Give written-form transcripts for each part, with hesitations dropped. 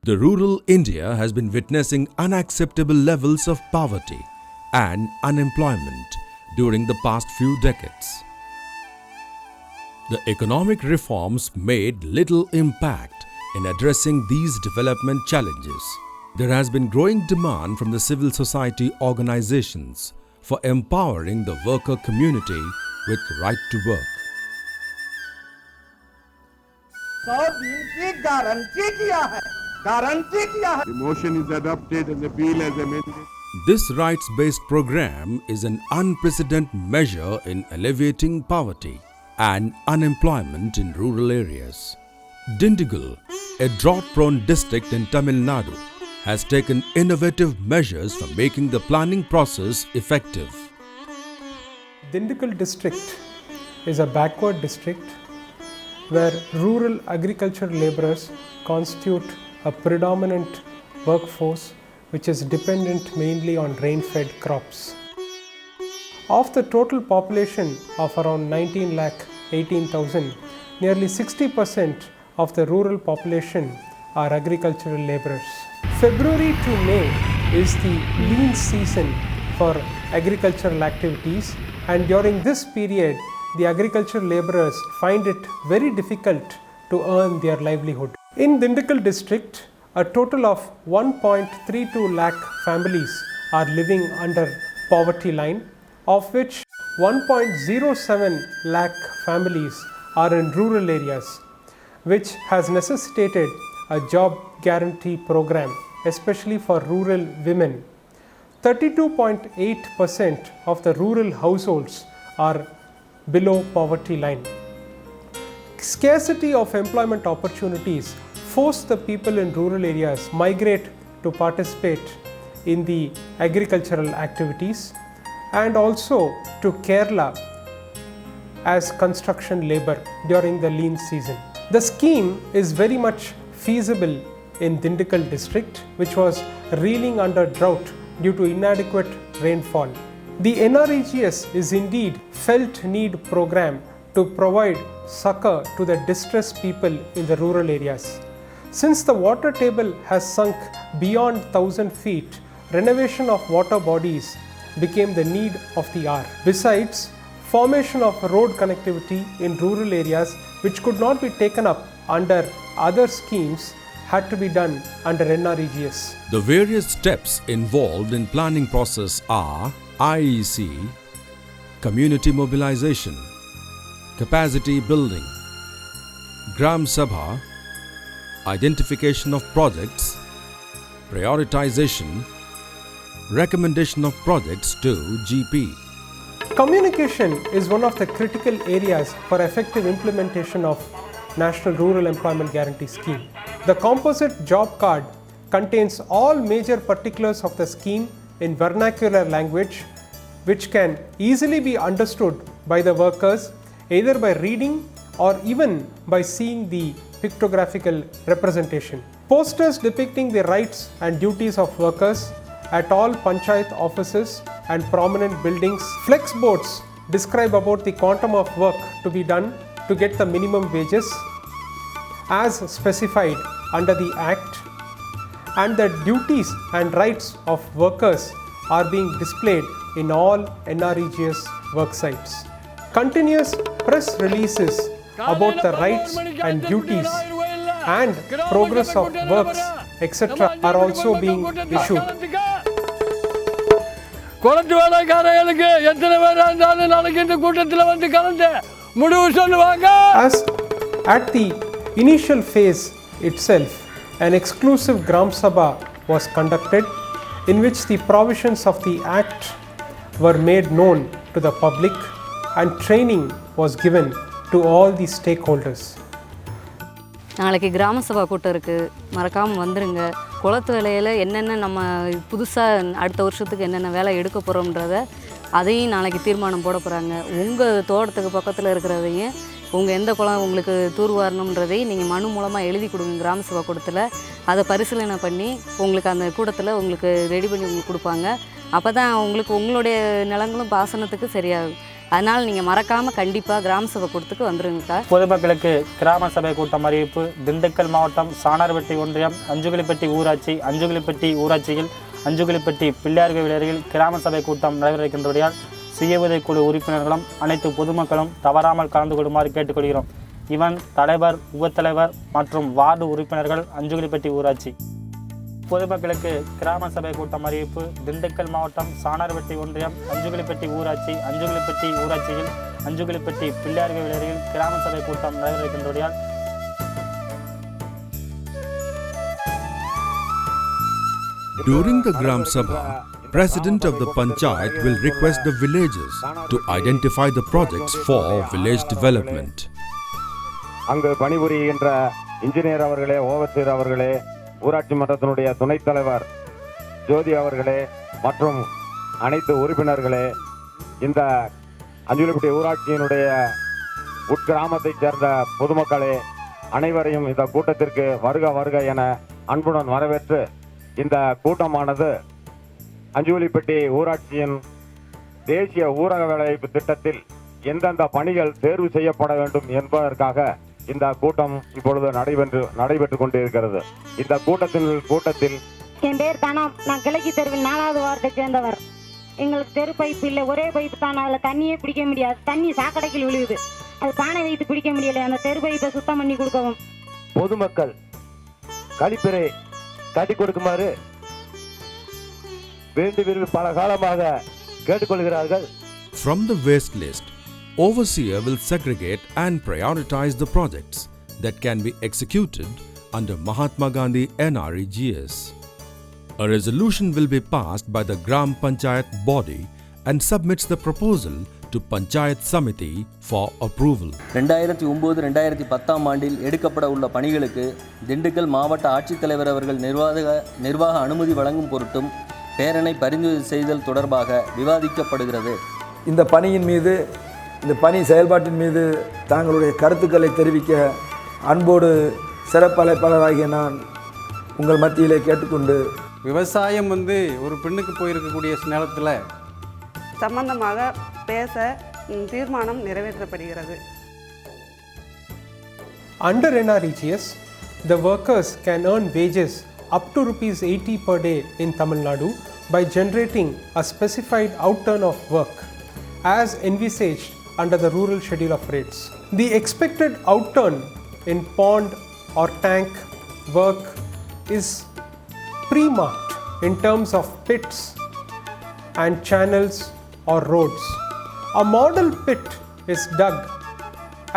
The rural India has been witnessing unacceptable levels of poverty and unemployment during the past few decades. The economic reforms made little impact in addressing these development challenges. There has been growing demand from the civil society organizations for empowering the worker community with right to work. 100 दिन की guarantee किया है The motion is adopted and the bill as amended. This rights-based program is an unprecedented measure in alleviating poverty and unemployment in rural areas. Dindigul, a drought-prone district in Tamil Nadu, has taken innovative measures for making the planning process effective. Dindigul district is a backward district where rural agricultural laborers constitute a predominant workforce which is dependent mainly on rain-fed crops. Of the total population of around 19,18,000, nearly 60% of the rural population are agricultural laborers. February to May is the lean season for agricultural activities, and during this period, the agricultural laborers find it very difficult to earn their livelihood. In Dindigul district, a total of 1.32 lakh families are living under poverty line, of which 1.07 lakh families are in rural areas, which has necessitated a job guarantee program, especially for rural women. 32.8% of the rural households are below poverty line. Scarcity of employment opportunities force the people in rural areas migrate to participate in the agricultural activities and also to Kerala as construction labor during the lean season. The scheme is very much feasible in Dindigul district, which was reeling under drought due to inadequate rainfall. The NREGS is indeed felt need program to provide succor to the distressed people in the rural areas. Since the water table has sunk beyond 1,000 feet, renovation of water bodies became the need of the hour. Besides, formation of road connectivity in rural areas which could not be taken up under other schemes had to be done under NREGS. The various steps involved in planning process are IEC, community mobilization, capacity building, Gram Sabha, identification of projects, prioritization, recommendation of projects to GP. Communication is one of the critical areas for effective implementation of National Rural Employment Guarantee Scheme. The composite job card contains all major particulars of the scheme in vernacular language, which can easily be understood by the workers either by reading or even by seeing the pictographical representation. Posters depicting the rights and duties of workers at all panchayat offices and prominent buildings. Flex boards describe about the quantum of work to be done to get the minimum wages as specified under the Act, and the duties and rights of workers are being displayed in all NREGS work sites. Continuous press releases about the rights and duties and progress of works, etc. are also being issued. As at the initial phase itself, an exclusive Gram Sabha was conducted in which the provisions of the Act were made known to the public and training was given to all the stakeholders. நாளைக்கு கிராம சபா கூட்டம் இருக்குது, மறக்காமல் வந்துடுங்க. குளத்து வேலையில் என்னென்ன நம்ம புதுசாக அடுத்த வருஷத்துக்கு என்னென்ன வேலை எடுக்க போகிறோம்ன்றத அதையும் நாளைக்கு தீர்மானம் போட போகிறாங்க. உங்கள் தோட்டத்துக்கு பக்கத்தில் இருக்கிறதையும் உங்கள் எந்த குளம் உங்களுக்கு தூர்வாரணுன்றதையும் நீங்கள் மனு மூலமாக எழுதி கொடுங்க கிராம சபா கூட்டத்தில். அதை பரிசீலனை பண்ணி உங்களுக்கு அந்த கூட்டத்தில் உங்களுக்கு ரெடி பண்ணி உங்களுக்கு கொடுப்பாங்க. அப்போ தான் உங்களுக்கு உங்களுடைய நிலங்களும் பாசனத்துக்கு சரியாகும். அதனால் நீங்கள் மறக்காமல் கண்டிப்பாக கிராம சபை கூட்டத்துக்கு வந்துருங்கக்கா. பொதுமக்களுக்கு கிராம சபை கூட்டம் அறிவிப்பு. திண்டுக்கல் மாவட்டம் சாணார்பட்டி ஒன்றியம் அஞ்சுகுளிப்பட்டி ஊராட்சி, அஞ்சுகுளிப்பட்டி ஊராட்சியில் அஞ்சுகுளிப்பட்டி பிள்ளையார்கோவில் விளையாடில் கிராம சபை கூட்டம் நடைபெறுகின்றபடியால் சுய உதவி குழு உறுப்பினர்களும் அனைத்து பொதுமக்களும் தவறாமல் கலந்து கொள்ளுமாறு கேட்டுக்கொள்கிறோம். இவன் தலைவர், உபத்தலைவர் மற்றும் வார்டு உறுப்பினர்கள், அஞ்சுகுளிப்பட்டி ஊராட்சி. பொதுமக்களுக்கு கிராம சபை கூட்டம் அறிவிப்பு. திண்டுக்கல் மாவட்டம் சாணார்பட்டி ஒன்றியம் அஞ்சுகுளிப்பட்டி ஊராட்சி, அஞ்சுகுளிப்பட்டி ஊராட்சியில் அஞ்சுகுளிப்பட்டி பிள்ளையார்கோவில் விளையாடில் கிராம சபை கூட்டம் நடைபெறுகின்றபடியால் During the Gram Sabha, President of the Panchayat will request the villagers to identify the projects for village development. அங்கு பணிபுரிகின்ற இன்ஜினியர் அவர்களே, ஓவர்சீர் அவர்களே, ஊராட்சி மன்றத்தினுடைய துணைத் தலைவர் ஜோதி அவர்களே மற்றும் அனைத்து உறுப்பினர்களே, இந்த அஞ்சுகுளிப்பட்டி ஊராட்சியினுடைய உட்கிராமத்தைச் சேர்ந்த பொதுமக்களே, அனைவரையும் இந்த கூட்டத்திற்கு வருக வருக என அன்புடன் வரவேற்று, இந்த கூட்டமானது அஞ்சுகுளிப்பட்டி ஊராட்சியின் தேசிய ஊரக வேலைவாய்ப்பு திட்டத்தில் எந்தெந்த பணிகள் தேர்வு செய்யப்பட வேண்டும் என்பதற்காக இந்த கூட்டம் இப்பொழுது நடைபெற்றுக் கொண்டிருக்கிறது. இந்த கூட்டத்தில் என் பேர் தனம். நான் கிழக்கு தெருவில் 4வது வார்டை சேர்ந்தவர். எங்களுக்கு தெரு பைப்பு இல்லை, ஒரே பைப்பு தான். அதில் தண்ணியே பிடிக்க முடியாது. தண்ணி சாக்கடைக்கு விழுகுது. அது பானை வைத்து பிடிக்க முடியல. அந்த தெரு பைப்பை சுத்தம் பண்ணி கொடுக்கவும். பொதுமக்கள் கழிப்பறை கட்டி கொடுக்குமாறு வேண்டி விரும்பி பல காலமாக கேட்டுக்கொள்கிறார்கள். From the waste list, overseer will segregate and prioritize the projects that can be executed under Mahatma Gandhi NREGS. A resolution will be passed by the Gram Panchayat body and submits the proposal to Panchayat Samiti for approval. 2009-2010 ஆண்டில் எடுக்கப்பட உள்ள பணிகளுக்கு திண்டுக்கல் மாவட்ட ஆட்சித்தலைவர் அவர்கள் நிர்வாக அனுமதி வழங்கும் பொருட்டும் பேரணை பரிந்துரை செய்தல் தொடர்பாக விவாதிக்கப்படுகிறது. இந்த பணியின் மீது, இந்த பணி செயல்பாட்டின் மீது தாங்களுடைய கருத்துக்களை தெரிவிக்க அன்போடு சிறப்பு அழைப்பாளராகிய நான் உங்கள் மத்தியிலே கேட்டுக்கொண்டு, விவசாயம் ஒரு பெண்ணுக்கு போயிருக்கக்கூடிய நேரத்தில் சம்பந்தமாக பேச தீர்மானம் நிறைவேற்றப்படுகிறது. Under NREGS, the workers can earn wages up to ₹80 per day in Tamil Nadu by generating a specified outturn of work as envisaged under the Rural Schedule of Rates. The expected outturn in pond or tank work is pre-marked in terms of pits and channels or roads. A model pit is dug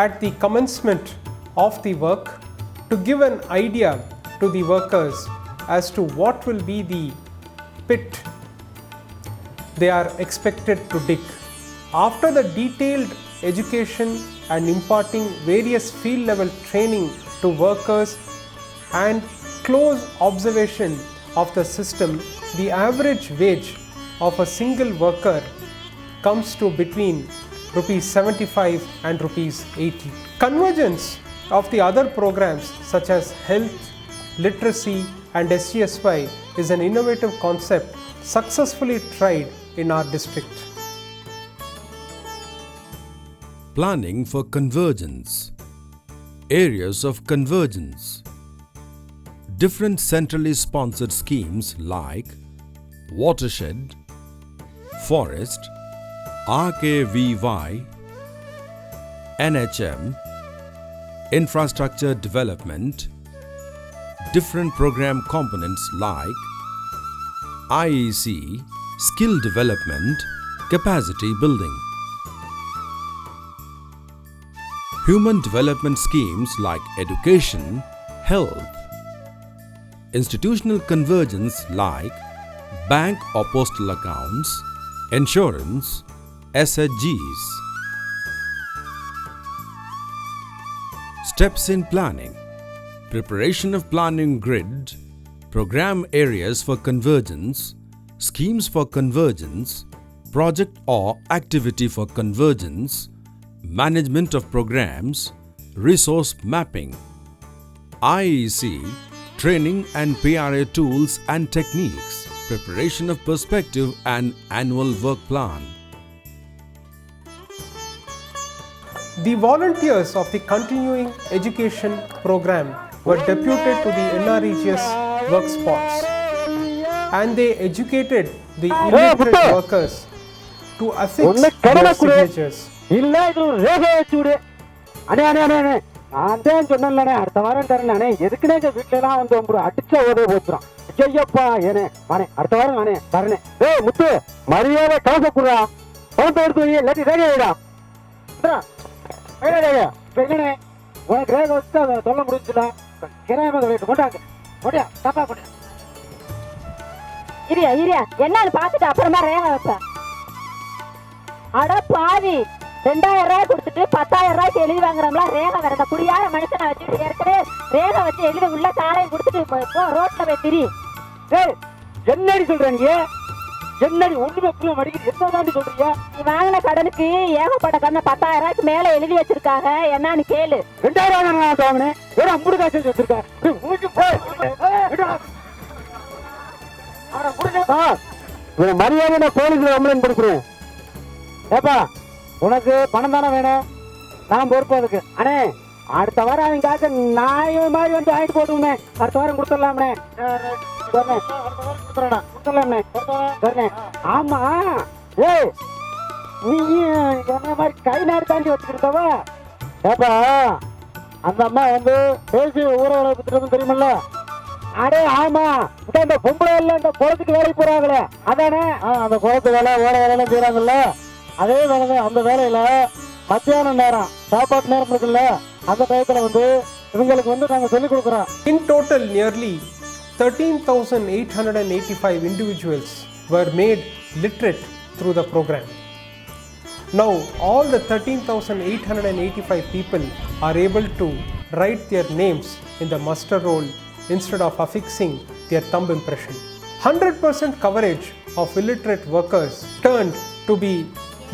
at the commencement of the work to give an idea to the workers as to what will be the pit they are expected to dig. After the detailed education and imparting various field level training to workers and close observation of the system, the average wage of a single worker comes to between ₹75 and ₹80. Convergence of the other programs such as health, literacy and SGSY is an innovative concept successfully tried in our district. Planning for convergence. Areas of convergence. Different centrally sponsored schemes like watershed, forest, RKVY, NHM, infrastructure development, different program components like IEC, skill development, capacity building. Human development schemes like education, health. Institutional convergence like bank or postal accounts, insurance, SHGs. Steps in planning. Preparation of planning grid, program areas for convergence, schemes for convergence, project or activity for convergence, management of programs, resource mapping, IEC, training and PRA tools and techniques, preparation of perspective and annual work plan. The volunteers of the continuing education program were deputed to the NREGS work spots, and they educated the illiterate workers to affix their signatures. இல்ல இது ஒரு ரேகை வச்சு விடு. அண்ணே அண்ணே அண்ணே அண்ணே நான் தான் சொன்னேன்லண்ணே அடுத்த வாரம் தரேன். அண்ணே எதுக்குனே எங்க வீட்டுல எல்லாம் வந்து அடிச்ச உதவி போச்சுறான். ஐயப்பா ஏனே வானே அடுத்த வாரம் நானே தரணே. ஏய் முத்து மரியாதை காசை குடுறா. பணத்தை எடுத்து வை இல்லாட்டி ரேகை வைடா. என்னண்ணே உனக்கு ரேகை வச்சு அதை சொல்ல முடிஞ்சுல கிராம ரேட்டு கொண்டாங்க கொண்டியா தப்பா கொண்டியா. இரியா இரியா என்னன்னு பார்த்துட்டு அப்புறமா ரேகை வைப்பேன். அட பாவி 2000 ரூபாய் கொடுத்துட்டு 10,000 ரூபாய்க்கு எழுதி வாங்குறோம்ல ரேகை வரத குடியார மனுஷனை வச்சுட்டு ஏற்கனவே ரேகை வச்சு எழுதி உள்ள சாலையை கொடுத்துட்டு ரோட்ல போய் திரி. ஏய் என்னடி சொல்றீங்க? என்னடி ஒண்ணுமே புரிய மாட்டேங்குது. என்னதாண்டி சொல்றீங்க? நீ வாங்கின கடனுக்கு ஏகப்பட்ட கடனை 10,000 ரூபாய்க்கு மேல எழுதி வச்சிருக்காங்க. என்னன்னு கேளு. 2000 நான் வாங்கினேன். ஒரு 50 காசு வச்சிருக்கேன். மரியாதை நான் போலீஸ்ல கம்ப்ளைண்ட் கொடுக்குறேன். ஏப்பா உனக்கு பணம் தானே வேணும், நான் பொறுப்பு அதுக்கு. அண்ணே அடுத்த வாரம் அவங்க காக்க நாய் மாதிரி வந்து வாங்கிட்டு போட்டுமே. அடுத்த வாரம் கொடுத்துடலாம்ண்ணே. கொடுத்துடலாம்ண்ணே. ஆமா ஏய் நீ என்ன மாதிரி கை நேரம் தாண்டி வச்சுக்கிட்டவ. ஏப்பா அந்த அம்மா வந்து பேசி ஊர வளர்த்துட்டு தெரியுமில்ல. அடே ஆமா இந்த பொம்பளை எல்லாம் இந்த குளத்துக்கு வேலைக்கு போறாங்களே அதானே. அந்த குளத்து வேலை ஓட வேலை செய்யறாங்கல்ல அதே வேலை. அந்த வேலையில மத்தியான நேரம் சாப்பாட்டு நேரம் இருக்குல்ல அந்த டயத்துல வந்து இவங்களுக்கு வந்து நாங்க சொல்லிக் கொடுக்குறோம். In total, nearly 13,885 individuals were made literate through the program. Now, all the 13,885 people are able to write their names in the muster roll instead of affixing their thumb impression. 100% coverage of illiterate workers turned to be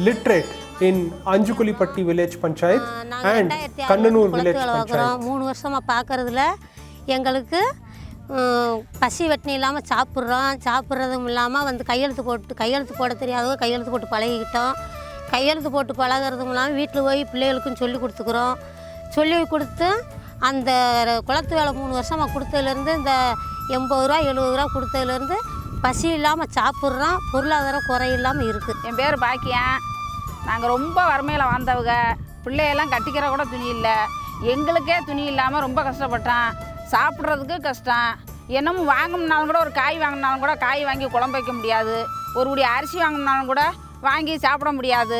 literate in Anjukulipatti village panchayat and Kannanur village panchayat. 3 வருஷமா பார்க்கறதுல எங்களுக்கு பசி வெட்டினி இல்லாமல் சாப்பிட்றதும் இல்லாமல் வந்து கையெழுத்து போட தெரியாதவங்க கையெழுத்து போட்டு பழகிக்கிட்டோம். கையெழுத்து போட்டு பழகிறதும் இல்லாமல் வீட்டில் போய் பிள்ளைகளுக்கும் சொல்லி கொடுத்துக்குறோம். சொல்லி கொடுத்து அந்த குளத்து வேலை 3 வருஷமாக கொடுத்ததுலேருந்து இந்த 80 ரூபா 70 ரூபா கொடுத்ததுலேருந்து பசி இல்லாமல் சாப்பிட்றோம். பொருளாதாரம் குறையில்லாமல் இருக்குது. என் பேர் பாக்கியம். நாங்கள் ரொம்ப வறுமையில் வாழ்ந்தவங்க. பிள்ளையெல்லாம் கட்டிக்கிற கூட துணி இல்லை. எங்களுக்கே துணி இல்லாமல் ரொம்ப கஷ்டப்பட்டோம். சாப்பிட்றதுக்கு கஷ்டம். என்னமோ வாங்கினாலும் கூட ஒரு காய் வாங்கினாலும் கூட காய் வாங்கி குழம்பு வைக்க முடியாது. ஒரு குடி அரிசி வாங்கினாலும் கூட வாங்கி சாப்பிட முடியாது.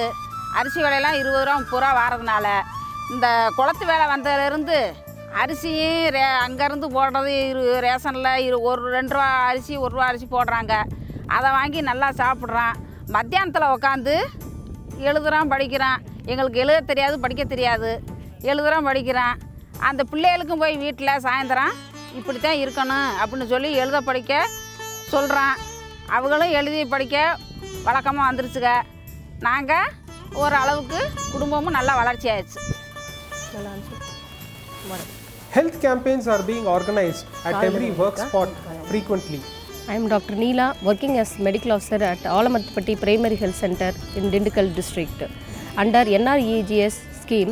அரிசி விலையெல்லாம் 20 ரூபா 30 ரூபா வாரதுனால இந்த குளத்து வேலை வந்ததுலேருந்து அரிசியும் அங்கேருந்து போடுறது ரேஷனில் 2 ரூபா அரிசி 1 ரூபா அரிசி போடுறாங்க. அதை வாங்கி நல்லா சாப்பிட்றான். மத்தியானத்தில் உட்காந்து எழுதுகிறான் படிக்கிறான். எங்களுக்கு எழுத தெரியாது படிக்க தெரியாது. எழுதுகிறான் படிக்கிறான். அந்த பிள்ளைகளுக்கும் போய் வீட்டில் சாயந்தரம் இப்படித்தான் இருக்கணும் அப்படின்னு சொல்லி எழுத படிக்க சொல்கிறான். அவங்களும் எழுதி படிக்க வழக்கமாக வந்துருச்சுங்க. நாங்கள் ஓரளவுக்கு குடும்பமும் நல்லா வளர்ச்சி ஆயிடுச்சு. Health campaigns are being organized at every work spot frequently. I am Dr. Neela, working as medical officer at Alamathupatti Primary Health Center in Dindigul district. Under NREGS scheme,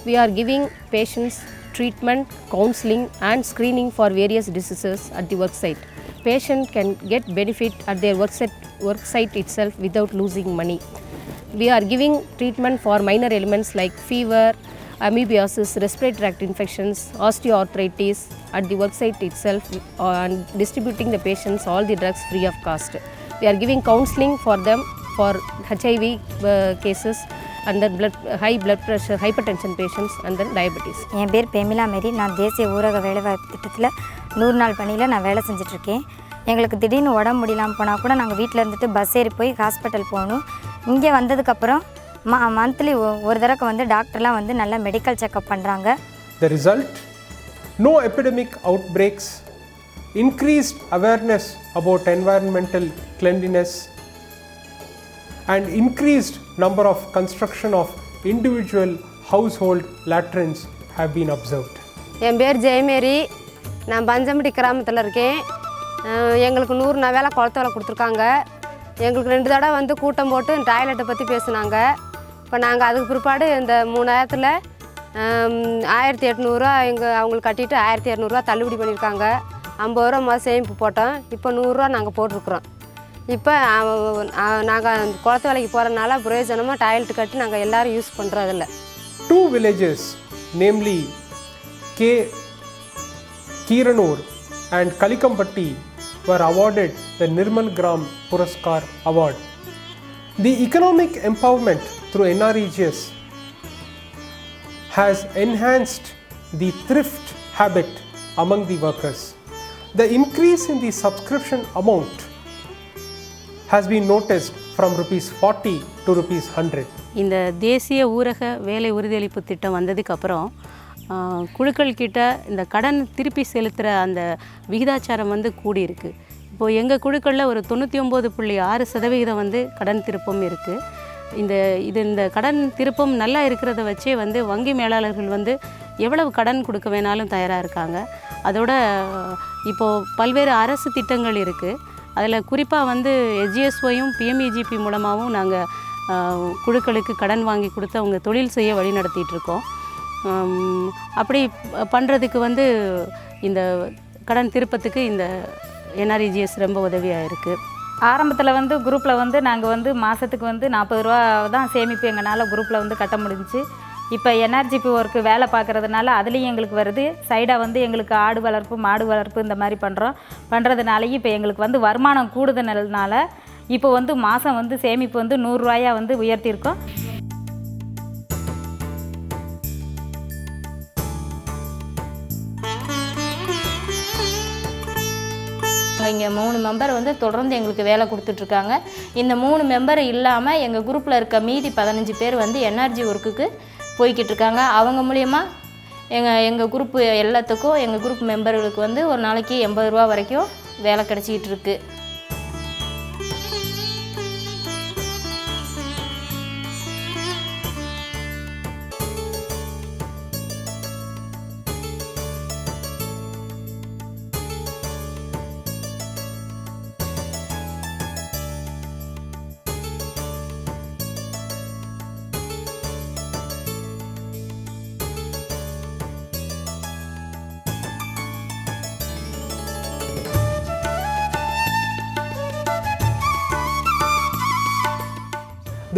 we are giving patients treatment, counseling and screening for various diseases at the work site. Patient can get benefit at their work site itself without losing money. We are giving treatment for minor ailments like fever, amoebiasis, respiratory tract infections, osteoarthritis at the work site itself and distributing the patients all the drugs free of cost. We are giving counseling for them for HIV cases and then high blood pressure, hypertension patients and then diabetes. என் பேர் பெமிலா மேரி. நான் தேசிய ஊரக வேலைவாய்ப்பு திட்டத்தில் 100 நாள் பணியில் நான் வேலை செஞ்சிட்ருக்கேன். எங்களுக்கு திடீர்னு உடம்பு முடியலாமல் போனால் கூட நாங்கள் வீட்டில் இருந்துட்டு பஸ் ஏறி போய் ஹாஸ்பிட்டல் போகணும். இங்கே வந்ததுக்கப்புறம் மந்த்லி ஒரு தடவை வந்து டாக்டர்லாம் வந்து நல்லா மெடிக்கல் செக்கப் பண்ணுறாங்க. The result? No epidemic outbreaks, increased awareness about environmental cleanliness and increased number of construction of individual household latrines have been observed. என் பேர் ஜெயமேரி. நான் பஞ்சம்பட்டி கிராமத்தில் இருக்கேன். எங்களுக்கு 100 நாள் வேலை குளத்து வேலை கொடுத்துருக்காங்க. எங்களுக்கு 2 தடவை வந்து கூட்டம் போட்டு டாய்லெட்டை பற்றி பேசுனாங்க. இப்போ நாங்கள் அதுக்கு பிற்பாடு இந்த 3000த்தில் 1800 அவங்களுக்கு கட்டிட்டு 1200 தள்ளுபடி பண்ணியிருக்காங்க. 50 ரூபா மாதம் சேமிப்பு போட்டோம். இப்போ 100 நாங்கள் போட்டிருக்குறோம். இப்போ நாங்கள் குளத்து வேலைக்கு போகிறதுனால பிரயோஜனமாக டாய்லெட் கட்டி நாங்கள் எல்லோரும் யூஸ் பண்ணுறதில்ல. 2 villages, namely Kiranur and Kalikampatti, were awarded the Nirmal Gram Puraskar Award. The economic empowerment through NREGS has enhanced the thrift habit among the workers. The increase in the subscription amount has been noticed from ₹40 to ₹100. இந்த தேசிய ஊரக வேலை உறுதியளிப்பு திட்டம் வந்ததுக்கப்புறம் குழுக்கள் கிட்ட இந்த கடன் திருப்பி செலுத்துகிற அந்த விகிதாச்சாரம் வந்து கூடியிருக்கு. இப்போது எங்கள் குழுக்களில் ஒரு 99.6% வந்து கடன் திருப்பம் இருக்குது. இந்த கடன் திருப்பம் நல்லா இருக்கிறத வச்சே வந்து வங்கி மேலாளர்கள் வந்து எவ்வளவு கடன் கொடுக்க வேணாலும் தயாராக இருக்காங்க. அதோட இப்போது பல்வேறு அரசு திட்டங்கள் இருக்குது. அதில் குறிப்பாக வந்து SGSYயும் PMEGP மூலமாகவும் நாங்கள் குழுக்களுக்கு கடன் வாங்கி கொடுத்து அவங்க தொழில் செய்ய வழி நடத்திட்டுருக்கோம். அப்படி பண்ணுறதுக்கு வந்து இந்த கடன் திருப்பத்துக்கு இந்த NREGS ரொம்ப உதவியாக இருக்குது. ஆரம்பத்தில் வந்து குரூப்பில் வந்து நாங்கள் வந்து மாதத்துக்கு வந்து 40 ரூபா தான் சேமிப்பு எங்களால் குரூப்பில் வந்து கட்ட முடிஞ்சிச்சு. இப்போ NRGP ஒர்க்கு வேலை பார்க்குறதுனால அதுலேயும் எங்களுக்கு வருது. சைடாக வந்து எங்களுக்கு ஆடு வளர்ப்பு மாடு வளர்ப்பு இந்த மாதிரி பண்ணுறதுனாலையும் இப்போ எங்களுக்கு வந்து வருமானம் கூடுதல்னால இப்போ வந்து மாதம் வந்து சேமிப்பு வந்து 100 ரூபாயா வந்து உயர்த்தியிருக்கோம். இங்கே 3 மெம்பர் வந்து தொடர்ந்து எங்களுக்கு வேலை கொடுத்துட்ருக்காங்க. இந்த 3 மெம்பர் இல்லாமல் எங்கள் குரூப்பில் இருக்க மீதி 15 பேர் வந்து NRG ஒர்க்குக்கு போய்கிட்டு இருக்காங்க. அவங்க மூலயமா எங்கள் குரூப்பு எல்லாத்துக்கும் எங்கள் குரூப் மெம்பர்களுக்கு வந்து ஒரு நாளைக்கு 80 ரூபா வரைக்கும் வேலை கிடச்சிக்கிட்டு இருக்கு.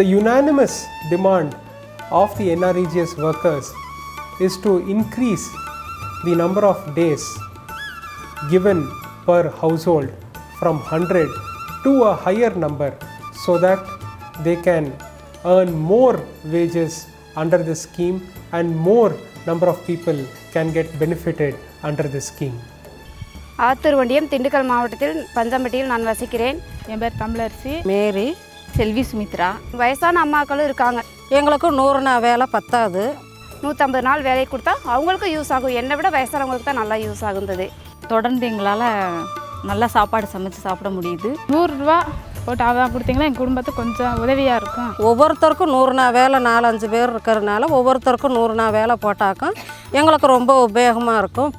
The unanimous demand of the NREGS workers is to increase the number of days given per household from 100 to a higher number so that they can earn more wages under the scheme and more number of people can get benefited under the scheme. Attur ஒன்றியம் திண்டுக்கல் மாவட்டத்தில் பஞ்சம்பட்டியில் நான் வசிக்கிறேன். என் பேர் தமிழரசி. மேரி. செல்வி சுமித்ரா. வயசான அம்மாக்களும் இருக்காங்க. எங்களுக்கு 100 நாள் வேலை பத்தாது. 150 நாள் வேலை கொடுத்தா அவங்களுக்கும் யூஸ் ஆகும். என்னை விட வயசானவங்களுக்கு தான் நல்லா யூஸ் ஆகுந்தது. தொடர்ந்து எங்களால் நல்லா சாப்பாடு சமைச்சு சாப்பிட முடியுது. 100 ரூபா போட்டு அதான் கொடுத்தீங்கன்னா எங்கள் குடும்பத்துக்கு கொஞ்சம் உதவியாக இருக்கும். ஒவ்வொருத்தருக்கும் 100 நாள் வேலை 4-5 பேர் இருக்கிறதுனால ஒவ்வொருத்தருக்கும் 100 நாள் வேலை போட்டாக்கும் எங்களுக்கு ரொம்ப உபயோகமாக இருக்கும்.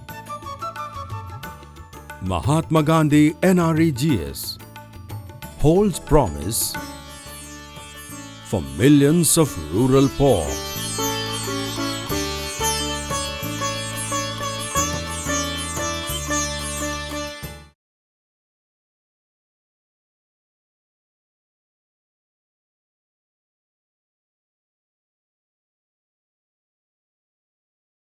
Mahatma Gandhi NREGS holds promise for millions of rural poor.